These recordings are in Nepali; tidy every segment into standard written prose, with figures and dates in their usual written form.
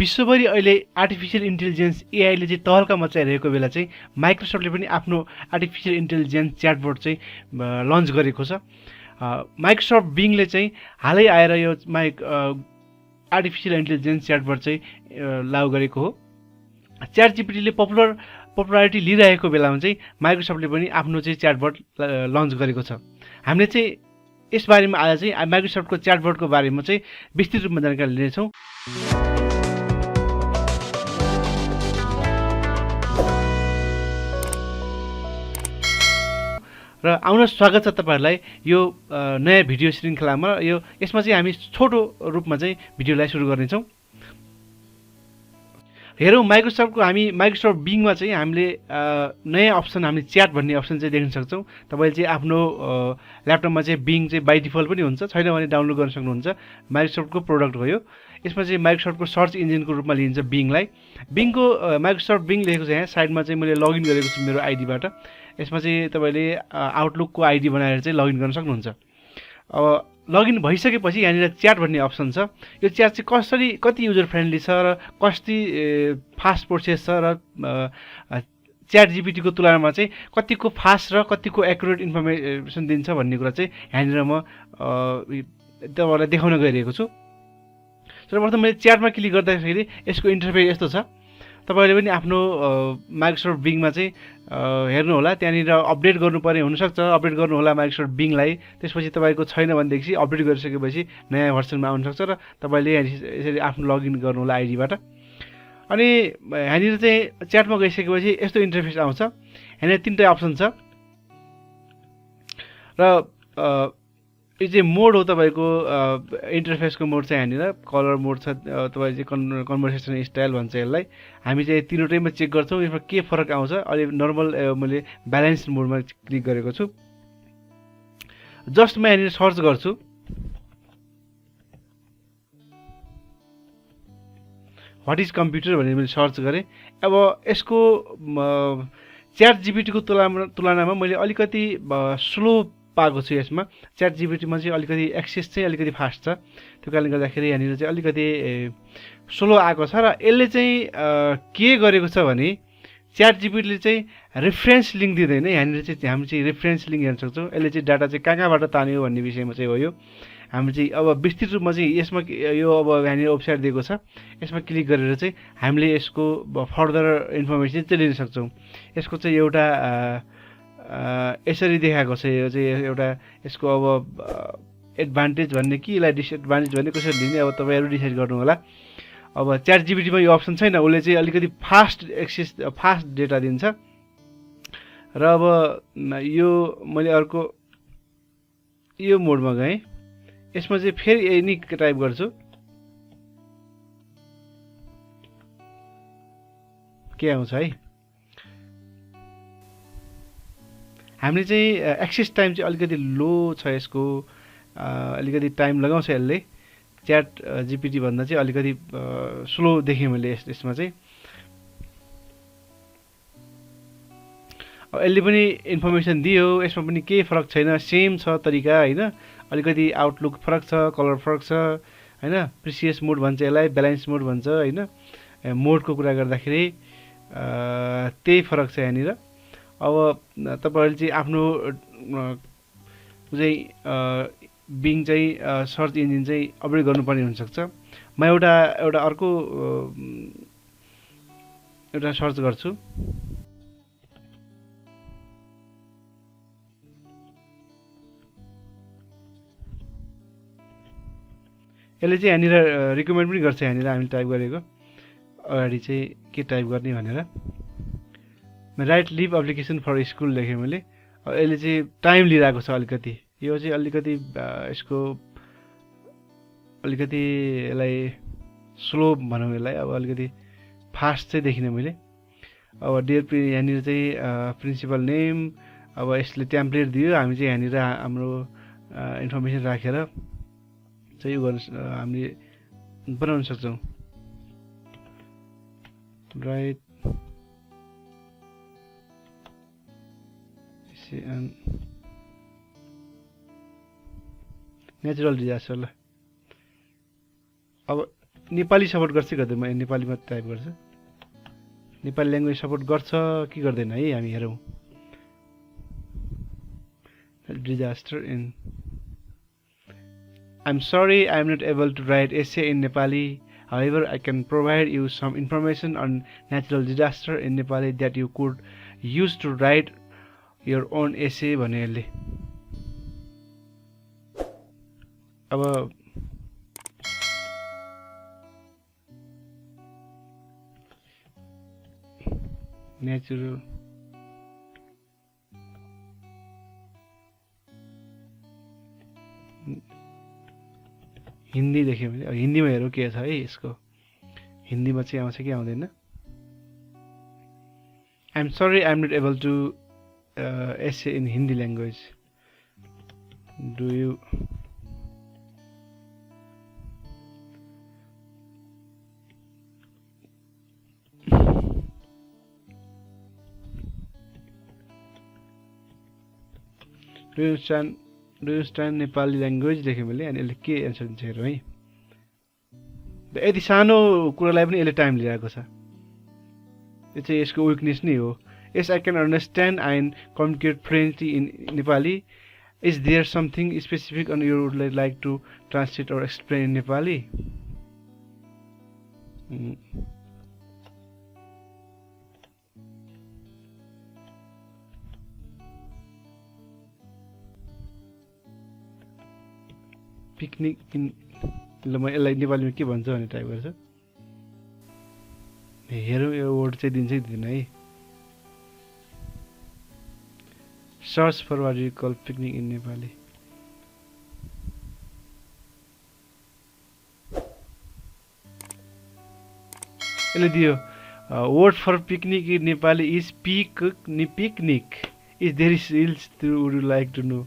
विश्वभरि अहिले आर्टिफिसियल इन्टेलिजेन्स एआईले चाहिँ तहल्का मचाइरहेको बेला चाहिँ माइक्रोसफ्टले पनि आफ्नो आर्टिफिसियल इन्टेलिजेन्स च्याटबोट चाहिँ लन्च गरेको छ। माइक्रोसफ्ट बिङले चाहिँ हालै आएर यो आर्टिफिसियल इन्टेलिजेन्स च्याटबोट चाहिँ लागू गरेको हो। च्याट जीपीटीले पपुलारिटी लिइरहेको बेलामा चाहिँ माइक्रोसफ्टले पनि आफ्नो चाहिँ च्याटबोट लन्च गरेको छ। हामीले चाहिँ यसबारेमा आज चाहिँ माइक्रोसफ्टको च्याटबोटको बारेमा चाहिँ विस्तृत रूपमा जानकारी लिनेछौँ। र आउन स्वागत छ तपाईहरुलाई यो नयाँ भिडियो श्रृङ्खलामा। यसमा चाहिँ हामी छोटो रूपमा चाहिँ भिडियोलाई सुरु गर्नेछौँ। हेरौँ माइक्रोसफ्ट बिङमा चाहिँ हामीले नयाँ अप्सन हामीले च्याट भन्ने अप्सन चाहिँ देख्न सक्छौँ। तपाईले चाहिँ आफ्नो ल्यापटपमा चाहिँ बिङ चाहिँ बाइ डिफल्ट पनि हुन्छ, छैन भने डाउनलोड गर्न सक्नुहुन्छ। माइक्रोसफ्टको प्रोडक्ट हो यो। यसमा चाहिँ माइक्रोसफ्टको सर्च इन्जिनको रूपमा लिन्छ बिङलाई। बिङको माइक्रोसफ्ट बिङ लेखेको छ यहाँ साइडमा चाहिँ मैले लगइन गरेको छु मेरो आइडीबाट। यसमा चाहिँ तपाईले आउटलुकको आइडी बनाएर चाहिँ लगइन गर्न सक्नुहुन्छ। अब लगइन भइसकेपछि यहाँनिर च्याट भन्ने अप्सन छ। यो च्याट चाहिँ कति युजर फ्रेन्डली छ र कति फास्ट प्रोसेस छ र च्याट जीपीटीको तुलनामा चाहिँ कतिको फास्ट र कतिको एक्युरेट इन्फर्मेसन दिन्छ भन्ने कुरा चाहिँ यहाँनिर म तपाईँहरूलाई देखाउन गइरहेको छु। सर्वप्रथम मैले च्याटमा क्लिक गर्दाखेरि यसको इन्टरफेस यस्तो छ। तपाईले पनि आफ्नो माइक्रोसफ्ट बिङमा चाहिँ हेर्नु होला, त्यहाँनिर अपडेट गर्नुपर्ने हुनसक्छ। अपडेट गर्नु होला माइक्रोसफ्ट बिङलाई। त्यसपछि तपाईँको छैन भनेदेखि अपडेट गरिसकेपछि नयाँ भर्सनमा आउनसक्छ र तपाईँले यसरी आफ्नो लगइन गर्नु होला आइडीबाट। अनि यहाँनिर चाहिँ च्याटमा गइसकेपछि यस्तो इन्टरफेस आउँछ। यहाँनिर तीनवटा अप्सन छ र यो चाहिँ मोड हो तपाईँको इन्टरफेसको मोड चाहिँ यहाँनिर कलर मोड छ। तपाईले चाहिँ कन्भर्सेसन स्टाइल भन्छ यसलाई। हामी चाहिँ तीनवटैमा चेक गर्छौँ यसमा के फरक आउँछ। अहिले नर्मल मैले ब्यालेन्स मोडमा क्लिक गरेको छु। जस्ट म यहाँनिर सर्च गर्छु। व्हाट इज कम्प्युटर भनेर मैले सर्च गरेँ। अब यसको च्याट जीपीटीको तुलनामा मैले अलिकति स्लो पाएको छु। यसमा च्याट जीपीटीमा चाहिँ अलिकति एक्सेस चाहिँ अलिकति फास्ट छ। त्यो कारणले गर्दाखेरि यहाँनिर चाहिँ अलिकति स्लो आएको छ। र यसले चाहिँ के गरेको छ भने च्याट जीपीटीले चाहिँ रेफरेन्स लिङ्क दिँदैन। यहाँनिर चाहिँ हामी चाहिँ रेफरेन्स लिङ्क हेर्न सक्छौँ। यसले चाहिँ डाटा चाहिँ कहाँबाट तान्यो भन्ने विषयमा चाहिँ हो यो। हामी चाहिँ अब विस्तृत रूपमा चाहिँ यसमा यो अब यहाँनिर वेबसाइट दिएको छ। यसमा क्लिक गरेर चाहिँ हामीले यसको फर्दर इन्फर्मेसन चाहिँ लिन सक्छौँ। यसको चाहिँ एउटा यसरी देखाएको छ। यो चाहिँ एउटा यसको अब एडभान्टेज भन्ने कि यसलाई डिसएडभान्टेज भन्ने कसरी लिने अब तपाईँहरू डिसाइड गर्नु होला। अब च्याट जीपीटीमा यो अप्सन छैन। उसले चाहिँ अलिकति फास्ट डेटा दिन्छ। र अब यो मैले अर्को यो मोडमा गएँ। यसमा चाहिँ फेरि यही नै टाइप गर्छु। के आउँछ है। हामीले चाहिँ एक्सेस टाइम चाहिँ अलिकति लो छ यसको। अलिकति टाइम लगाउँछ यसले। च्याट जीपीटी भन्दा चाहिँ अलिकति स्लो देखेँ मैले यसमा चाहिँ। यसले पनि इन्फर्मेसन दियो। यसमा पनि केही फरक छैन, सेम छ तरिका होइन। अलिकति आउटलुक फरक छ, कलर फरक छ होइन। प्रिसियस मोड भन्छ यसलाई, ब्यालेन्स मोड भन्छ होइन। मोडको कुरा गर्दाखेरि त्यही फरक छ यहाँनिर। अब तपाईहरुले चाहिँ आफ्नो चाहिँ बिङ चाहिँ सर्च इन्जिन चाहिँ अपडेट गर्नुपर्ने हुनसक्छ। म एउटा अर्को एउटा सर्च गर्छु। यसले चाहिँ यहाँनिर रिकमेन्ड पनि गर्छ। यहाँनिर हामीले टाइप गरेको अगाडि चाहिँ के टाइप गर्ने भनेर write leave application for school लेखेँ मैले। यसले चाहिँ टाइम लिइरहेको छ अलिकति। यो चाहिँ अलिकति यसको अलिकति यसलाई स्लो भनौँ यसलाई। अब अलिकति फास्ट चाहिँ देखिनँ मैले। अब डियर यहाँनिर चाहिँ प्रिन्सिपल नेम। अब यसले टेम्प्लेट दियो। हामी चाहिँ यहाँनिर हाम्रो इन्फर्मेसन राखेर चाहिँ यो गर्न हामीले बनाउन सक्छौँ। राइट नेचुरल डिजास्टर ल। अब नेपाली सपोर्ट गर्छ गर्दैन म नेपालीमा टाइप गर्छु नेपाली ल्याङ्ग्वेज सपोर्ट गर्छ कि गर्दैन है हामी हेरौँ disaster in I'm sorry I'm not able to write essay in Nepali. However, I can provide you some information on natural disaster in Nepali that you could use to write your own essay भने यसले अब नेचुरल हिन्दी देख्यो भने हिन्दीमा हेरौँ के छ है यसको हिन्दीमा चाहिँ आउँछ कि आउँदैन I am sorry I am not able to say in Hindi language do you do you stand Nepali language देखेँ मैले अनि यसले के एन्सर दिन्छ हेरौँ है यति सानो कुरालाई पनि यसले टाइम लिइरहेको छ यो चाहिँ यसको विकनेस नै हो yes I can understand and communicate friendly in Nepali is there something specific on you would like to translate or explain in Nepali picnic in ल म यसलाई नेपालीमा के भन्छ भने टाइप गर्छु हेरौँ यो वर्ड चाहिँ दिन्छ कि दिँदैन है search for what you call picnic in Nepali यसले दियो word for picnic in Nepali is picnic is there is reels would you like to know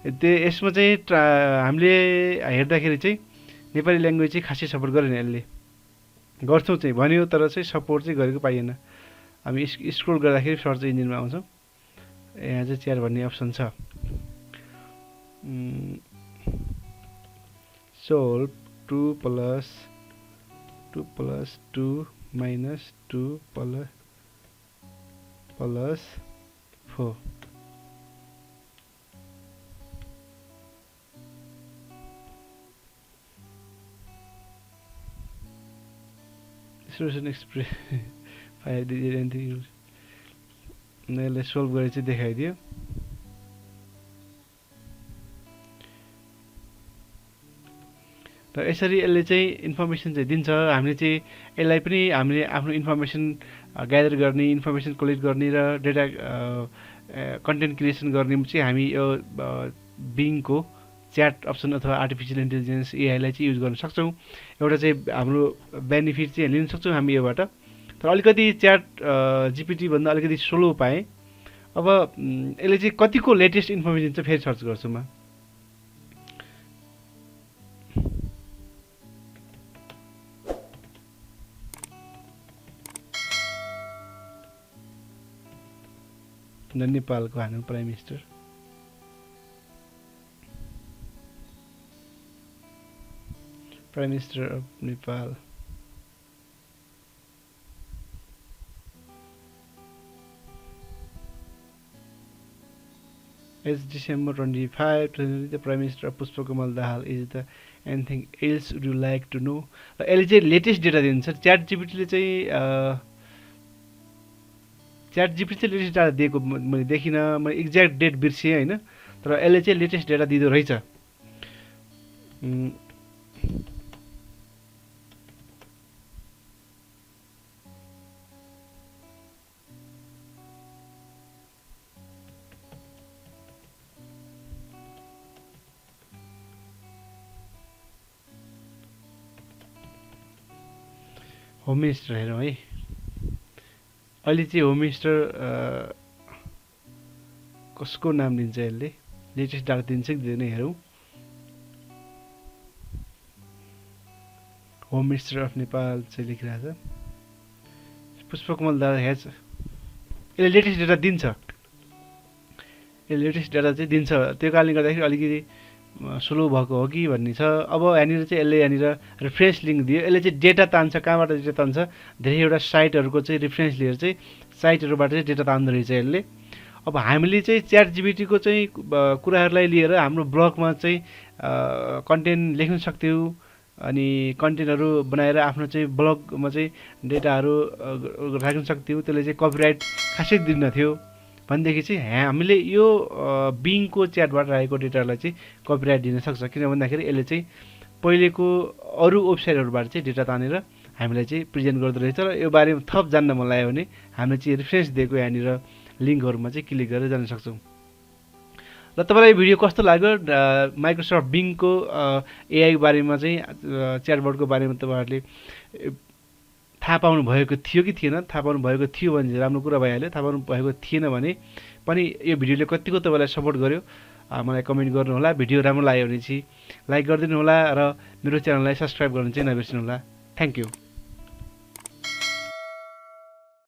यसमा चाहिँ हामीले हेर्दाखेरि चाहिँ नेपाली ल्याङ्ग्वेज चाहिँ खासै सपोर्ट गरेन यसले गर्छौँ चाहिँ भन्यो तर चाहिँ सपोर्ट चाहिँ गरेको पाइएन हामी स्क्रोल गर्दाखेरि सर्च इन्जिनमा आउँछौँ यहाँ चाहिँ च्याट भन्ने अप्सन छ solve 2 + 2 + 2 - 2 + 4 solution express file did anything यसलाई सोल्भ गरेर चाहिँ देखाइदियो र यसरी यसले चाहिँ इन्फर्मेसन चाहिँ दिन्छ हामीले चाहिँ यसलाई पनि हामीले आफ्नो इन्फर्मेसन ग्यादर गर्ने इन्फर्मेसन कलेक्ट गर्ने र डेटा कन्टेन्ट क्रिएसन गर्ने चाहिँ हामी यो बिङको च्याट अप्सन अथवा आर्टिफिसियल इन्टेलिजेन्स एआईलाई चाहिँ युज गर्न सक्छौँ एउटा चाहिँ हाम्रो बेनिफिट चाहिँ लिन सक्छौँ हामी योबाट तर अलिकति च्याट जिपिटी भन्दा अलिकति स्लो पाएँ अब यसले चाहिँ कतिको लेटेस्ट इन्फर्मेसन चाहिँ फेरि सर्च गर्छु म नेपालको हानु prime minister Prime Minister of Nepal. It's December 25, 2020. The Prime Minister of Pushpakamal Dahal is the anything else would you like to know? यसले लेटेस्ट डेटा दिन्छ च्याट जीपीटीले चाहिँ च्याट जीपीटी चाहिँ लेटेस्ट डेटा दिएको मैले देखिनँ मैले एक्ज्याक्ट डेट बिर्सेँ हैन तर यसले चाहिँ लेटेस्ट डेटा दिँदो रहेछ होम मिनिस्टर हेरौँ है अहिले चाहिँ होम मिनिस्टर कसको नाम दिन्छ यसले लेटेस्ट डाटा दिन्छ कि दिँदैन हेरौँ होम मिनिस्टर अफ नेपाल चाहिँ लेखिरहेको छ पुष्पकमल दादा हेज यसले लेटेस्ट डेटा दिन्छ यसले लेटेस्ट डेटा चाहिँ दिन्छ त्यो कारणले गर्दाखेरि अलिकति स्लो भएको हो कि भन्ने छ। अब यहाँनिर चाहिँ यसले यहाँनिर रेफरेन्स लिङ्क दियो, यसले चाहिँ डेटा तान्छ। कहाँबाट डेटा तान्छ? धेरैवटा साइटहरूको चाहिँ रेफरेन्स लिएर चाहिँ साइटहरूबाट चाहिँ डेटा तान्दो रहेछ यसले। अब हामीले चाहिँ च्याट जिपिटीको चाहिँ कुराहरूलाई लिएर हाम्रो ब्लगमा चाहिँ कन्टेन्ट लेख्न सक्थ्यौँ, अनि कन्टेन्टहरू बनाएर आफ्नो चाहिँ ब्लगमा चाहिँ डेटाहरू राख्न सक्थ्यौँ। त्यसले चाहिँ कपिराइट खासै दिन्नथ्यो। भनेदेखि चाहिँ हामीले यो बिङको च्याटबाट राखेको डेटालाई चाहिँ कपिराइट दिन सक्छ। किन भन्दाखेरि यसले चाहिँ पहिलेको अरू वेबसाइटहरूबाट चाहिँ डेटा तानेर हामीलाई चाहिँ प्रेजेन्ट गर्दो रहेछ। र यो बारेमा थप जान्न मन लाग्यो भने हामीले चाहिँ रेफरेन्स दिएको यहाँनिर लिङ्कहरूमा चाहिँ क्लिक गरेर जान सक्छौँ। र तपाईँलाई भिडियो कस्तो लाग्यो? माइक्रोसफ्ट बिङको एआई बारेमा चाहिँ च्याटबटको बारेमा तपाईँहरूले थाहा पाउनु भएको थियो कि थिएन? थाहा पाउनु भएको थियो भने चाहिँ राम्रो कुरा भइहाल्यो। थाहा पाउनु भएको थिएन भने पनि यो भिडियोले कतिको तपाईँलाई सपोर्ट गर्यो मलाई कमेन्ट गर्नुहोला। भिडियो राम्रो लाग्यो भने चाहिँ लाइक गरिदिनु होला र मेरो च्यानललाई सब्सक्राइब गर्नु चाहिँ नबिर्सिनु होला। Thank you.